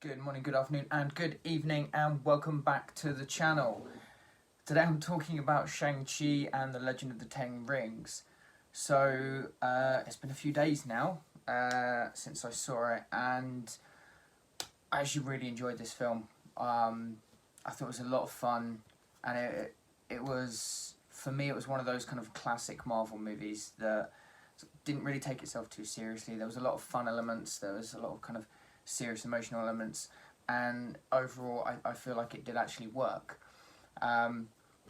Good morning, good afternoon, and good evening, and welcome back to the channel. Today I'm talking about Shang-Chi and the Legend of the Ten Rings. So, it's been a few days now since I saw it, and I actually really enjoyed this film. I thought it was a lot of fun, and it was, for me, it was one of those kind of classic Marvel movies that didn't really take itself too seriously. There was a lot of fun elements, there was a lot of kind of serious emotional elements, and overall I feel like it did actually work. Got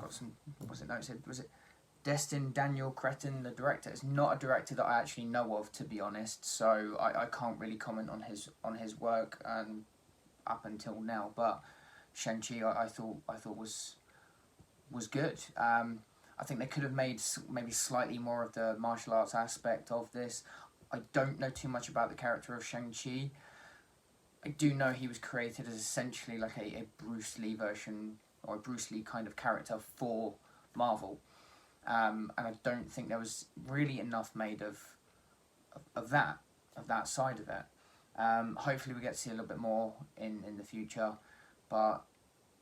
some, what was it notes? Was it Destin Daniel Cretton, the director? Is not a director that I actually know of, to be honest, so I can't really comment on his work up until now. But Shang-Chi I thought was good. I think they could have made maybe slightly more of the martial arts aspect of this. I don't know too much about the character of Shang-Chi. I do know he was created as essentially like a Bruce Lee version, or a Bruce Lee kind of character for Marvel. And I don't think there was really enough made of that side of it. Hopefully we get to see a little bit more in the future, but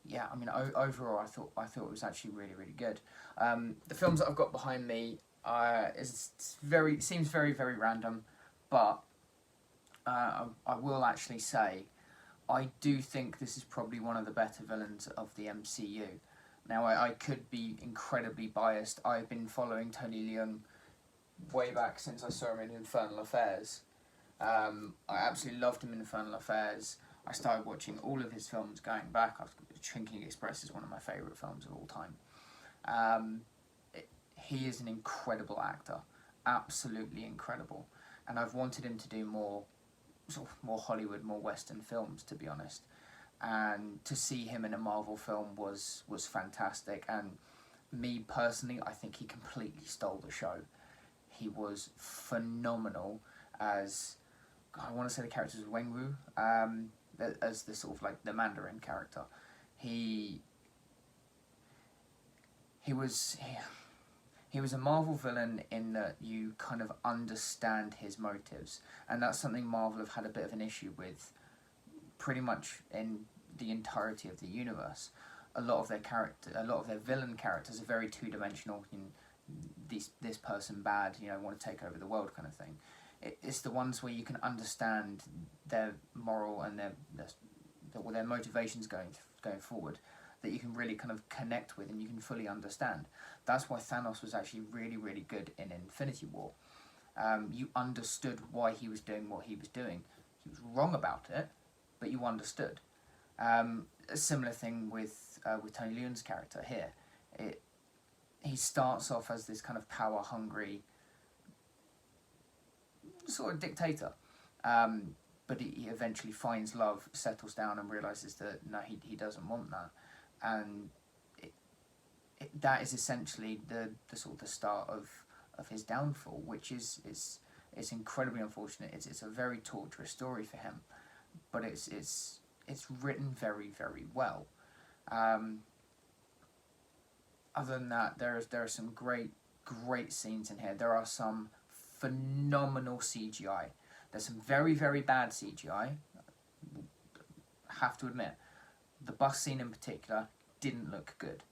yeah, I mean, overall, I thought it was actually really good. The films that I've got behind me seems very random, but I will actually say I do think this is probably one of the better villains of the MCU. Now, I could be incredibly biased. I've been following Tony Leung way back since I saw him in Infernal Affairs. I absolutely loved him in Infernal Affairs. I started watching all of his films going back. Shrinking Express is one of my favourite films of all time. He is an incredible actor, absolutely incredible, and I've wanted him to do more Hollywood, more Western films, to be honest. And to see him in a Marvel film was fantastic. And me personally, I think he completely stole the show. He was phenomenal as, I want to say the character is Wenwu, as the sort of like the Mandarin character. He he was he was a Marvel villain in that you kind of understand his motives, and that's something Marvel have had a bit of an issue with, pretty much in the entirety of the universe. A lot of their villain characters are very two dimensional. You know, this person bad, want to take over the world kind of thing. It's the ones where you can understand their moral and their motivations going forward, that you can really kind of connect with and you can fully understand. That's why Thanos was actually really good in Infinity War. You understood why he was doing what he was doing. He was wrong about it, but you understood. A similar thing with Tony Leung's character here. He starts off as this kind of power hungry sort of dictator, but he eventually finds love, settles down, and realizes that no, he doesn't want that, and that is essentially the sort of the start of his downfall, which is it's incredibly unfortunate. It's a very torturous story for him, but it's written very well. Other than that, there are some great scenes in here. There are some phenomenal CGI. There's some very bad CGI. Have to admit, the bus scene in particular didn't look good.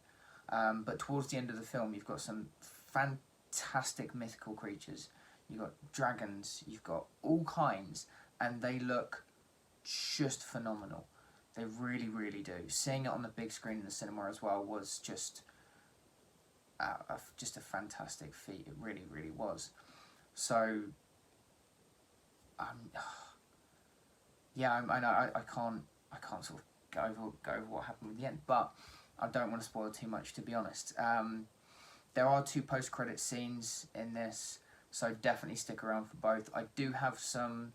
But towards the end of the film, you've got some fantastic mythical creatures. You've got dragons. You've got all kinds, and they look just phenomenal. They really do. Seeing it on the big screen in the cinema as well was just a fantastic feat. It really was. So, yeah, I know I can't sort of go over what happened with the end, but I don't want to spoil too much, to be honest. There are 2 post-credit scenes in this, so definitely stick around for both. I do have some.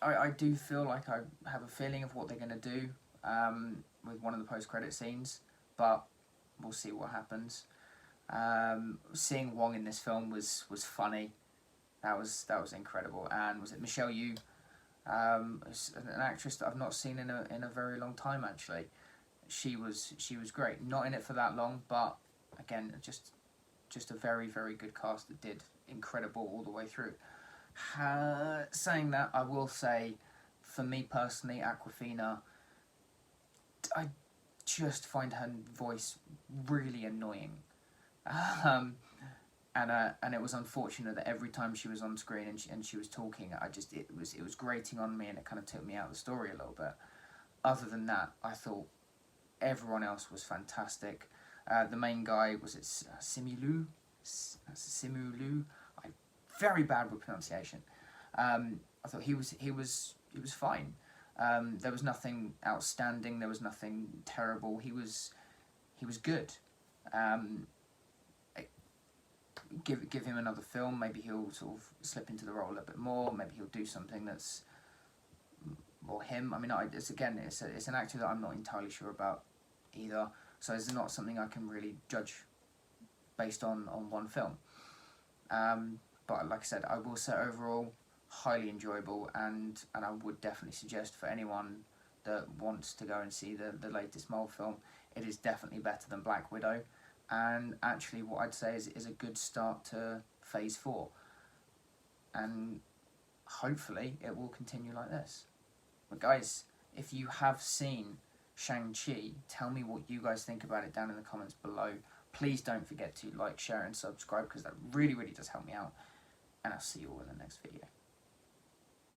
I do feel like I have a feeling of what they're going to do with one of the post-credit scenes, but we'll see what happens. Seeing Wong in this film was funny. That was incredible. And was it Michelle Yeoh, an actress that I've not seen in a very long time, actually. She was great. Not in it for that long, but again, just a very good cast that did incredible all the way through. Saying that, I will say for me personally, Aquafina, I just find her voice really annoying. And it was unfortunate that every time she was on screen and she was talking, it was grating on me, and it kind of took me out of the story a little bit. Other than that, I thought everyone else was fantastic. The main guy, was it Simulu? Simulu? Very bad with pronunciation. I thought he was fine. There was nothing outstanding. There was nothing terrible. He was good. Give him another film. Maybe he'll sort of slip into the role a little bit more. Maybe he'll do something that's more him. I mean, it's an actor that I'm not entirely sure about either. So it's not something I can really judge based on one film. But like I said, I will say overall highly enjoyable, and I would definitely suggest for anyone that wants to go and see the latest Marvel film, it is definitely better than Black Widow, and actually what I'd say is a good start to Phase 4, and hopefully it will continue like this. But guys, if you have seen Shang-Chi, tell me what you guys think about it down in the comments below. Please don't forget to like, share and subscribe, because that really, really does help me out. And I'll see you all in the next video.